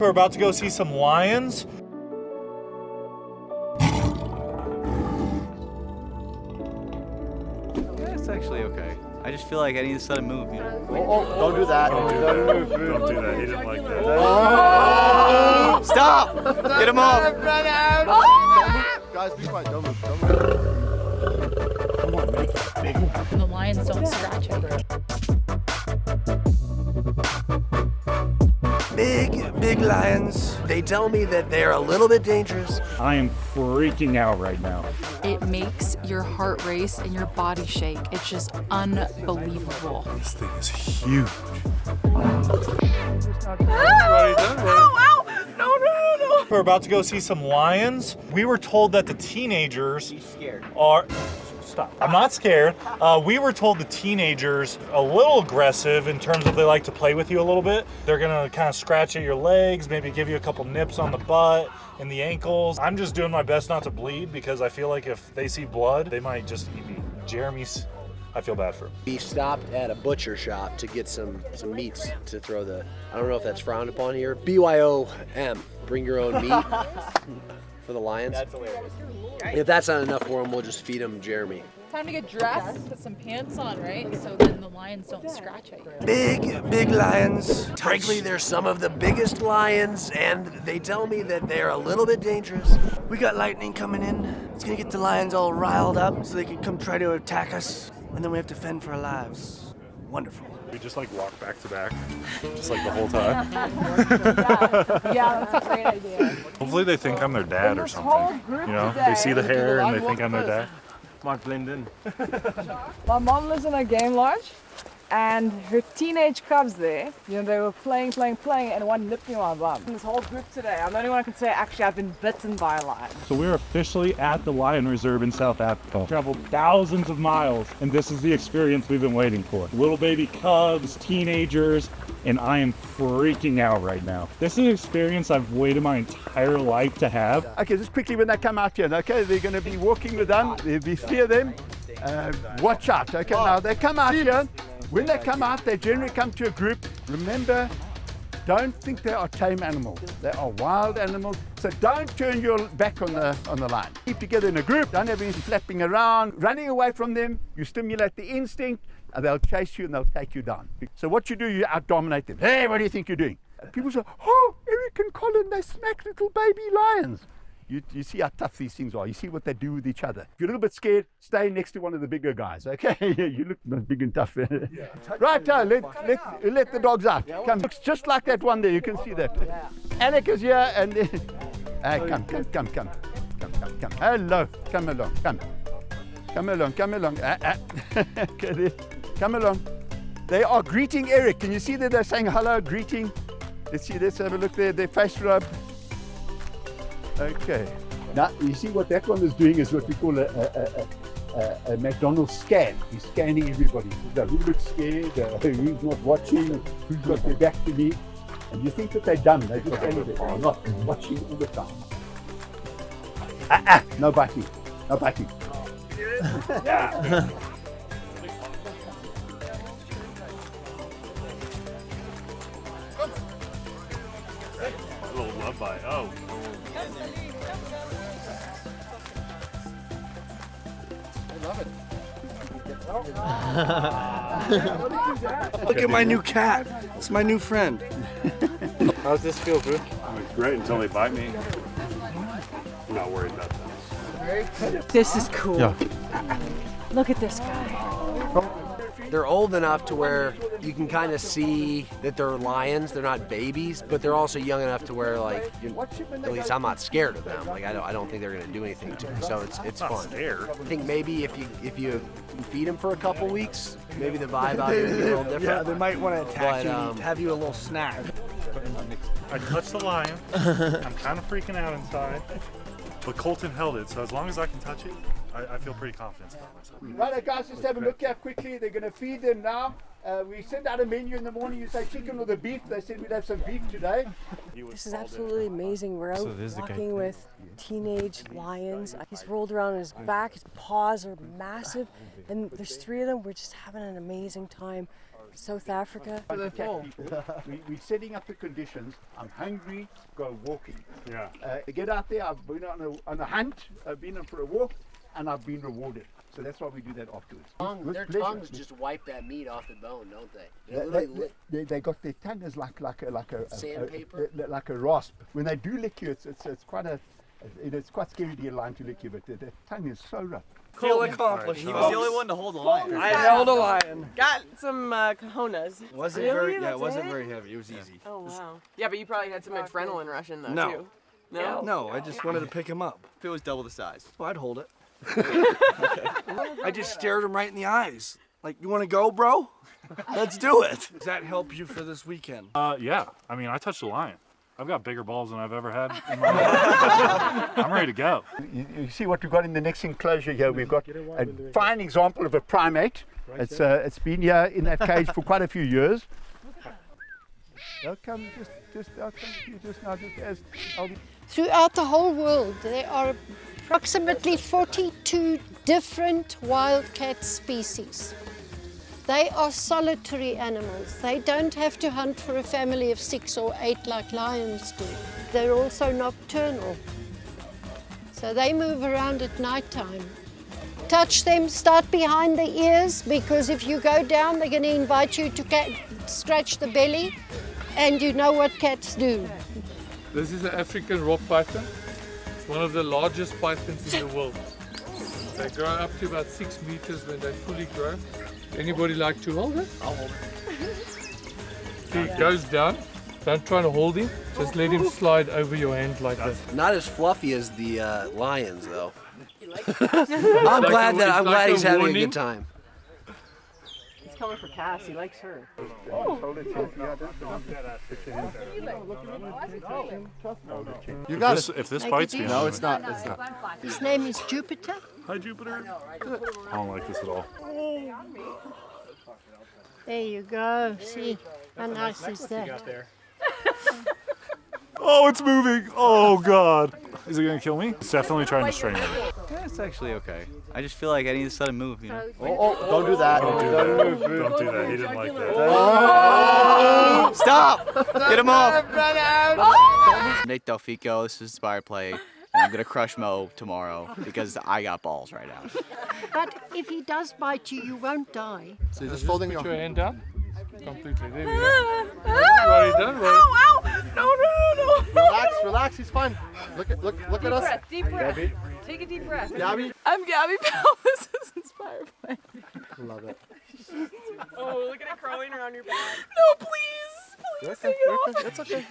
We're about to go see some lions. Yeah, it's actually okay. I just feel like I need to sudden move, you know? Don't do that. Don't do that. Don't do that. He didn't like that. Oh! Stop! Get him off! Run out! Oh! Guys, be quiet. Don't move. Don't move. Come on, man. The lions don't scratch it. Big lions. They tell me that they're a little bit dangerous. I am freaking out right now. It makes your heart race and your body shake. It's just unbelievable. This thing is huge. No. We're about to go see some lions. We were told that the teenagers are... Stop. I'm not scared. We were told the teenagers a little aggressive in terms of they like to play with you a little bit. They're gonna kind of scratch at your legs, maybe give you a couple nips on the butt and the ankles. I'm just doing my best not to bleed because I feel like if they see blood, they might just eat me. Jeremy's, I feel bad for him. We stopped at a butcher shop to get some meats to throw the, I don't know if that's frowned upon here, BYOM, bring your own meat for the lions. That's hilarious. If that's not enough for them, we'll just feed them Jeremy. Time to get dressed, put some pants on, right? So then the lions don't scratch at you. Big lions. Frankly, they're some of the biggest lions, and they tell me that they're a little bit dangerous. We got lightning coming in. It's gonna get the lions all riled up so they can come try to attack us, and then we have to fend for our lives. Wonderful. We just like walk back to back, just like the whole time. Yeah, that's a great idea. Hopefully they think I'm their dad or something. You know, they see the hair and they think I'm their dad. Might blend in. My mom lives in a game lodge, and her teenage cubs there, you know, they were playing, and one nipped me on my bum. This whole group today, I'm the only one who can say actually I've been bitten by a lion. So we're officially at the Lion Reserve in South Africa. Traveled thousands of miles, and this is the experience we've been waiting for. Little baby cubs, teenagers, and I am freaking out right now. This is an experience I've waited my entire life to have. Okay, just quickly when they come out here, okay, they're going to be walking with them. There'll be three of them. Watch out, okay? Now they come out here. When they come out, they generally come to a group. Remember, don't think they are tame animals. They are wild animals. So don't turn your back on the line. Keep together in a group. Don't have anything flapping around. Running away from them, you stimulate the instinct, and they'll chase you and they'll take you down. So what you do, you out-dominate them. Hey, what do you think you're doing? People say, oh, Eric and Colin, they smack little baby lions. You see how tough these things are. You see what they do with each other. If you're a little bit scared, stay next to one of the bigger guys, okay? You look big and tough. Yeah. Right now, let the dogs out. Come, looks just like that one there. You can see that. Alec is here, and hey, come. Hello, come along. Okay, there. Come along. They are greeting Eric. Can you see that they're saying hello, greeting? Let's have a look there. Their face rub. Okay. Now, you see what that one is doing is what we call a McDonald's scan. He's scanning everybody. Who looks scared, who's not watching, who's got their back to me. And you think that they're dumb. They're just standing there. They're not watching all the time. No biting. No biting. Yeah. A little love bite. Oh. Look at my new cat. It's my new friend. How's this feel, bro? It's great until they bite me. I'm not worried about that. This is cool. Yeah. Look at this guy. They're old enough to where you can kind of see that they're lions. They're not babies, but they're also young enough to where, like, at least I'm not scared of them. Like, I don't think they're gonna do anything to me. So it's fun. Scared. I think maybe if you feed them for a couple weeks, maybe the vibe out here is a little different. Yeah, they might want to attack you, But, have you a little snack. I touched the lion. I'm kind of freaking out inside. But Colton held it, so as long as I can touch it, I feel pretty confident about myself. Right, guys, just have a look here quickly. They're going to feed them now. We send out a menu in the morning. You say chicken or the beef. They said we'd have some beef today. This is absolutely amazing. We're out walking with teenage lions. He's rolled around on his back. His paws are massive. And there's three of them. We're just having an amazing time. South Africa. We're setting up the conditions. I'm hungry, go walking. Yeah. Get out there, I've been on a hunt, I've been for a walk, and I've been rewarded. So that's why we do that afterwards. Their tongues just wipe that meat off the bone, don't they? They got their tongue is like a sandpaper, like a rasp. When they do lick you, it's quite it's quite scary to get a lion to lick you, but the tongue is so rough. Feel accomplished. He was the only one to hold the lion. I held a lion. Got some cojones. Wasn't Really? very. Yeah, it That's wasn't it? very heavy. It was easy. Oh wow. Yeah, but you probably had some adrenaline rushing though No. too. No. No, I just wanted to pick him up. If it was double the size. Well, I'd hold it. I just stared him right in the eyes. Like, you want to go, bro? Let's do it. Does that help you for this weekend? Yeah. I mean, I touched a lion. I've got bigger balls than I've ever had in my life. I'm ready to go. You see what we've got in the next enclosure here? We've got a fine example of a primate. It's been here in that cage for quite a few years. They'll come they'll come to you just now, Throughout the whole world, there are approximately 42 different wildcat species. They are solitary animals. They don't have to hunt for a family of 6 or 8 like lions do. They're also nocturnal. So they move around at night time. Touch them, start behind the ears, because if you go down, they're going to invite you to scratch the belly, and you know what cats do. This is an African rock python. It's one of the largest pythons in the world. They grow up to about 6 meters when they fully grow. Anybody like to hold it? I'll hold it. He goes down. Don't try to hold him. Just let him slide over your hand like that. Not as fluffy as the lions, though. I'm glad he's having a good time. He's coming for Cass. He likes her. You got it. If this bites me, No, it's not. His name is Jupiter. Hi, Jupiter. I don't like this at all. There you go. See, how nice is that? Oh, it's moving. Oh, God. Is it going to kill me? It's definitely trying to strain me. Yeah, it's actually okay. I just feel like I need to let him move, you know? Don't do that. Don't do that. Don't do that. He didn't like that. Stop! Get him off! Nate Delfico, this is Inspired Play. And I'm going to crush Mo tomorrow because I got balls right now. But if he does bite you, you won't die. So you're just folding your hand down? Completely. There we go. Don't worry. Ow! No! Relax. He's fine. Look at us. Deep breath. Take a deep breath. Gabby. I'm Gabby Powell. This is Inspired Play. Love it. Oh, look at it crawling around your back. No, please take it off. That's okay.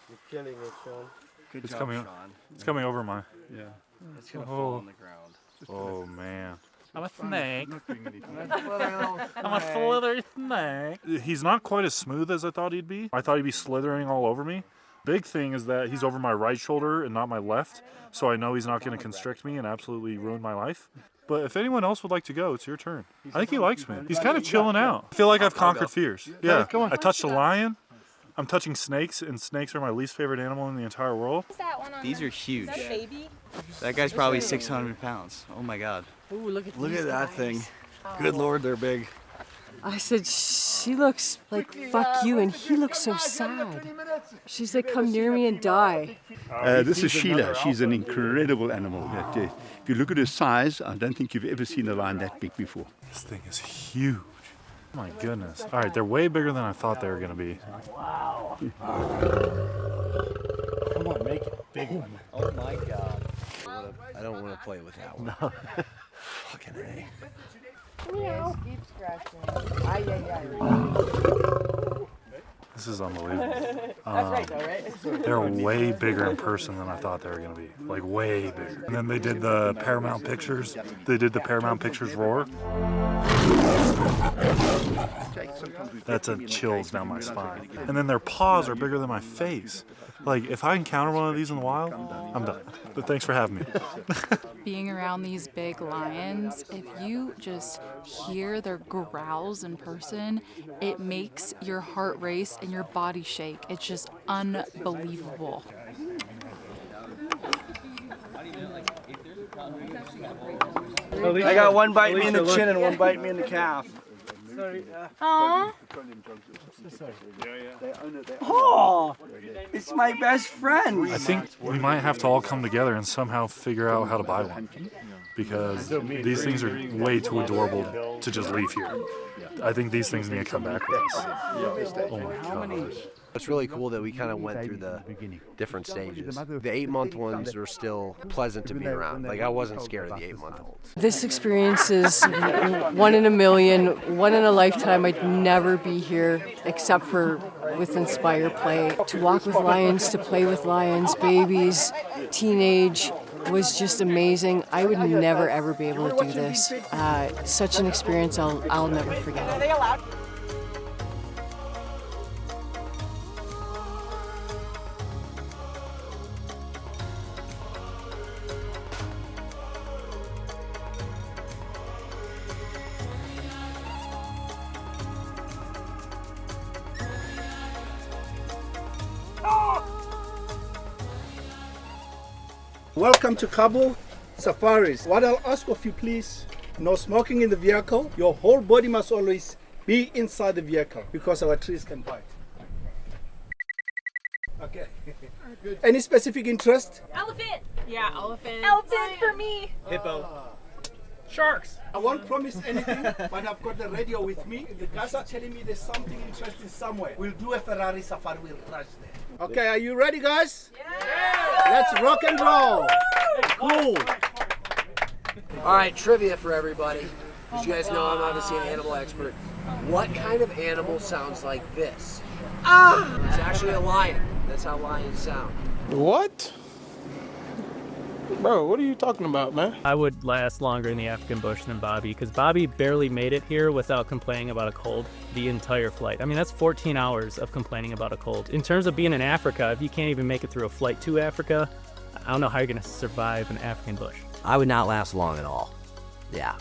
You're killing it, Sean. Good It's job, coming. Sean. It's coming over my. Yeah. It's gonna fall on the ground. Oh, man. I'm a snake. I'm a slithery snake. He's not quite as smooth as I thought he'd be. I thought he'd be slithering all over me. Big thing is that he's over my right shoulder and not my left, so I know he's not going to constrict me and absolutely ruin my life. But if anyone else would like to go, it's your turn. I think he likes me. He's kind of chilling out. I feel like I've conquered fears. Yeah, I touched a lion. I'm touching snakes, and snakes are my least favorite animal in the entire world. These are huge. Is that a baby? That guy's probably 600 pounds. Oh my God. Ooh, look at that thing. Good Lord, they're big. I said, she looks like fuck you, and he looks so sad. She's like, come near me and die. This is Sheila. She's an incredible animal. If you look at her size, I don't think you've ever seen a lion that big before. This thing is huge. Oh my goodness. All right, they're way bigger than I thought they were going to be. Wow. Come on, make it big one. Oh my God. I don't want to play with that one. No. Fucking A. Keep scratching. This is unbelievable. That's right, though, right? They're way bigger in person than I thought they were going to be. Like, way bigger. And then they did the Paramount Pictures. They did the Paramount Pictures roar. That sent chills down my spine. And then their paws are bigger than my face. Like, if I encounter one of these in the wild, I'm done. But thanks for having me. Being around these big lions, if you just hear their growls in person, it makes your heart race and your body shake. It's just unbelievable. I got one bite me in the chin and one bite me in the calf. Sorry. Aww. Oh, it's my best friend. I think we might have to all come together and somehow figure out how to buy one, because these things are way too adorable to just leave here. I think these things need to come back with us. Oh my gosh. It's really cool that we kind of went through the different stages. The 8-month ones were still pleasant to be around. Like, I wasn't scared of the 8-month-olds. This experience is one in a million, one in a lifetime. I'd never be here except for with Inspire Play. To walk with lions, to play with lions, babies, teenage, was just amazing. I would never ever be able to do this. Such an experience I'll never forget. Are they allowed? Welcome to Cabo Safaris. What I'll ask of you, please, no smoking in the vehicle. Your whole body must always be inside the vehicle because our trees can bite. Okay. Any specific interest? Elephant. Yeah, elephant. Elephant for me. Hippo. Sharks. I won't promise anything, but I've got the radio with me. If the guys are telling me there's something interesting somewhere, we'll do a Ferrari safari. We'll rush there. Okay, are you ready, guys? Yeah. Let's rock and roll. Cool. All right, trivia for everybody. As you guys know, I'm obviously an animal expert. What kind of animal sounds like this? Ah! It's actually a lion. That's how lions sound. What? Bro, what are you talking about, man? I would last longer in the African bush than Bobby, because Bobby barely made it here without complaining about a cold the entire flight. I mean, that's 14 hours of complaining about a cold. In terms of being in Africa, if you can't even make it through a flight to Africa, I don't know how you're gonna survive an African bush. I would not last long at all. Yeah.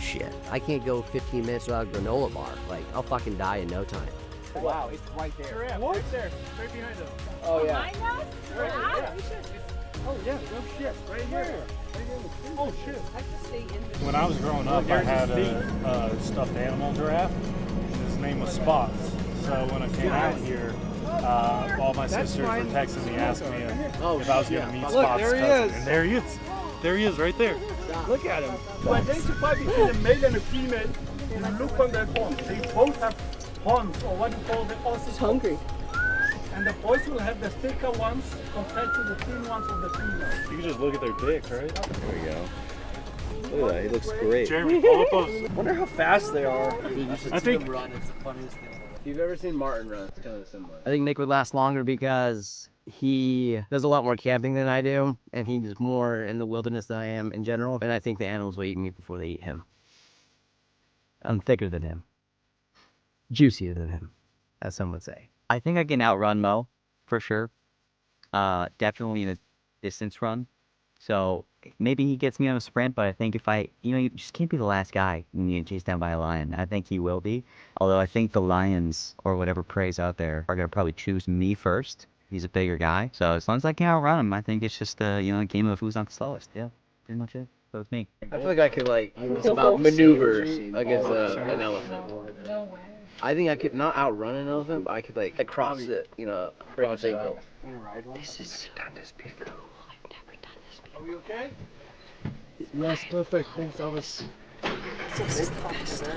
Shit. I can't go 15 minutes without a granola bar. Like, I'll fucking die in no time. Wow, it's right there. Giraffe, right there, right behind us. Oh, yeah. Behind us? Right Yeah. there, Oh, yeah, no shit. Right here. Oh, shit. I have to stay in this. When I was growing up, I had a stuffed animal giraffe. His name was Spots. So when I came out here, all my sisters were texting me, asking me if I was going to meet Spots' there he cousin. is. And there he is. There he is, right there. Look at him. To identify between a male and a female, you look on their horns. They both have horns, or what you call the ossicles. Hungry. And the boys will have the thicker ones compared to the thin ones of the females. You can just look at their dicks, right? There we go. Look at that, he looks great. Jeremy, pull up those. Wonder how fast they are. I think Run, it's the funniest thing. If you've ever seen Martin run, it's kind of similar. I think Nick would last longer because he does a lot more camping than I do, and he's more in the wilderness than I am in general. And I think the animals will eat me before they eat him. I'm thicker than him. Juicier than him, as some would say. I think I can outrun Mo, for sure. Definitely in a distance run. So maybe he gets me on a sprint, but I think if you just can't be the last guy when you get chased down by a lion. I think he will be. Although I think the lions or whatever prey's out there are going to probably choose me first. He's a bigger guy. So as long as I can outrun him, I think it's just a game of who's not the slowest. Yeah, pretty much it. So it's me. I feel like I could use about maneuvers against an elephant. No way. I think I could not outrun an elephant, but I could cross it, cross it. This is done this before. I've never done this before. Are we okay? Yes, perfect. Thanks, Elvis. This is the best time.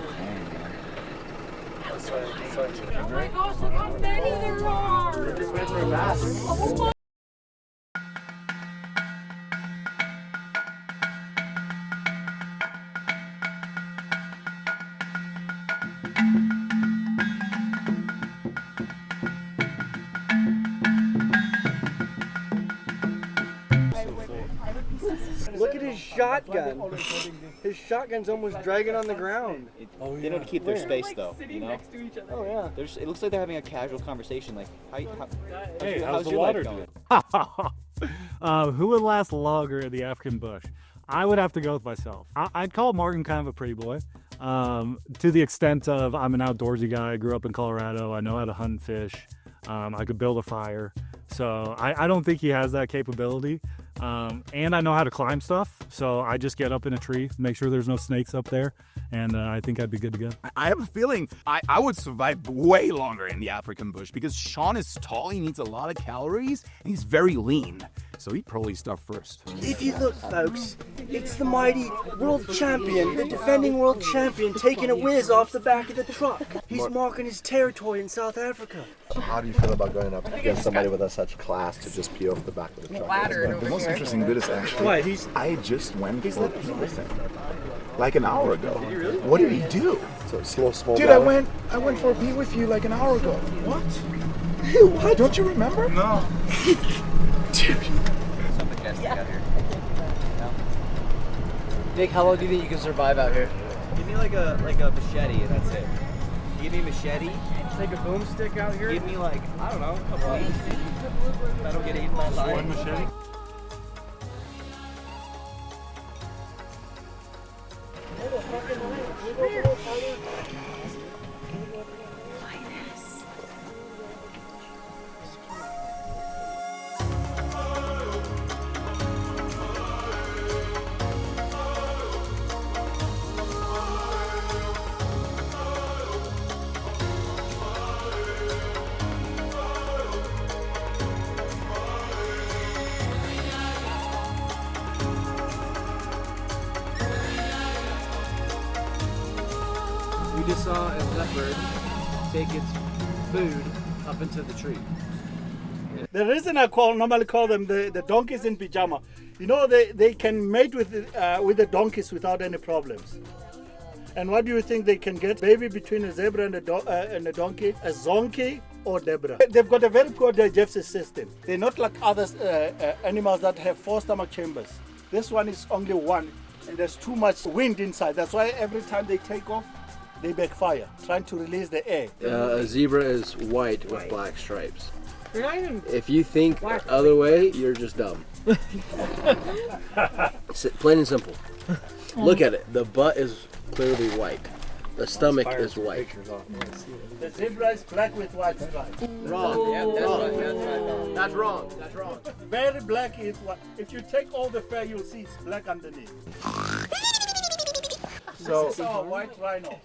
Oh my gosh, look how many there are! Oh my. Look at his shotgun. His shotgun's almost dragging on the ground. They don't keep their space though, Next to each other. Oh yeah. It looks like they're having a casual conversation. Like, How's the water doing? Who would last longer in the African bush? I would have to go with myself. I'd call Martin kind of a pretty boy. To the extent of I'm an outdoorsy guy. I grew up in Colorado. I know how to hunt and fish. I could build a fire. So I don't think he has that capability. And I know how to climb stuff, so I just get up in a tree, make sure there's no snakes up there, and I think I'd be good to go. I have a feeling I would survive way longer in the African bush because Sean is tall, he needs a lot of calories, and he's very lean. So he'd probably start first. If you look, folks, it's the mighty world champion, the defending world champion, taking a whiz off the back of the truck. He's marking his territory in South Africa. How do you feel about going up against somebody with such class to just pee off the back of the truck? The most interesting bit is actually, I just went for a pee with him like an hour ago. What did he do? So slow Dude, down. I went for a pee with you like an hour ago. What? What? Don't you remember? No. Dude. Nick, how long do you think you can survive out here? Give me like a machete and that's it. Give me a machete. Take a boomstick out here? Give me like, I don't know, a couple weeks. If I don't get eaten by a lion. One machete? We just saw a leopard take its food up into the tree. The reason I normally call them the donkeys in pyjama, you know, they can mate with the donkeys without any problems. And what do you think they can get? Baby between a zebra and a donkey, a zonkie or Deborah. They've got a very poor digestive system. They're not like other animals that have 4 stomach chambers. This one is only one, and there's too much wind inside. That's why every time they take off, they backfire, trying to release the air. A zebra is white with black stripes. You're not even If you think the other way, you're just dumb. Plain and simple. Look at it. The butt is clearly white. The stomach is white. The zebra is black with white stripes. Wrong. Yeah, that's wrong. That's wrong. Very black is white. If you take all the fur, you'll see it's black underneath. So this is our white rhino.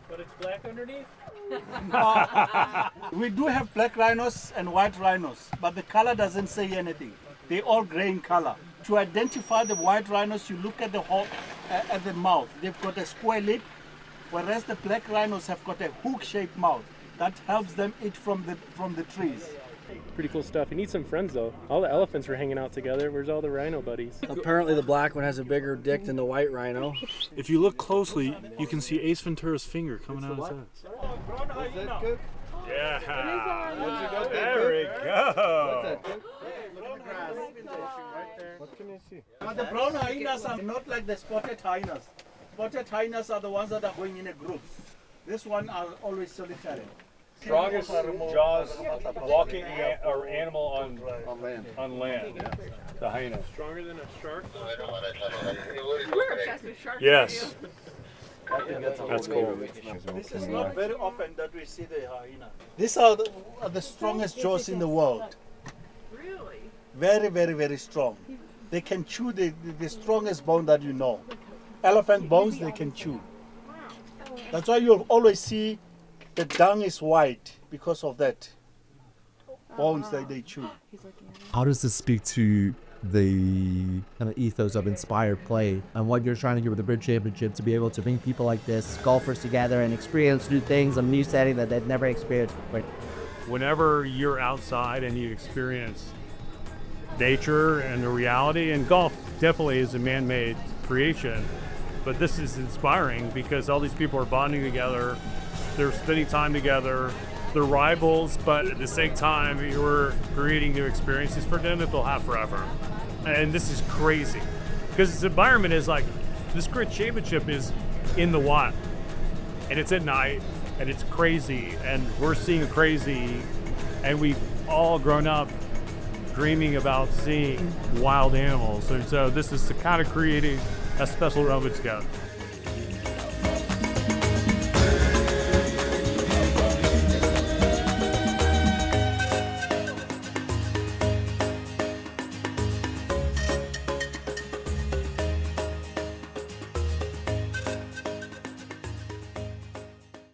But it's black underneath? We do have black rhinos and white rhinos, but the color doesn't say anything. They're all gray in color. To identify the white rhinos, you look at the at the mouth. They've got a square lip, whereas the black rhinos have got a hook-shaped mouth. That helps them eat from the trees. Pretty cool stuff. You need some friends though. All the elephants were hanging out together. Where's all the rhino buddies? Apparently the black one has a bigger dick than the white rhino. If you look closely, you can see Ace Ventura's finger coming out of his ass. Yeah. There we go. What can you see? But the brown hyenas are not like the spotted hyenas. Spotted hyenas are the ones that are going in a group. This one are always solitary. Strongest jaws walking animal on land. Yeah. The hyena. Stronger than a shark? We're obsessed with sharks. Yes. That's cool. This is not very often that we see the hyena. These are the strongest jaws in the world. Really? Very, very, very strong. They can chew the strongest bone that you know. Elephant bones they can chew. That's why you'll always see the dung is white because of that bones that they chew. How does this speak to the kind of ethos of inspired play and what you're trying to do with the Bridge Championship to be able to bring people like this, golfers together and experience new things, a new setting that they've never experienced before? Whenever you're outside and you experience nature and the reality, and golf definitely is a man-made creation, but this is inspiring because all these people are bonding together, they're spending time together, they're rivals, but at the same time you're creating new experiences for them that they'll have forever. And this is crazy because this environment is like, this Bridge Championship is in the wild and it's at night and it's crazy and we're seeing crazy, and we've all grown up dreaming about seeing wild animals, and so this is kind of creating a special moment together.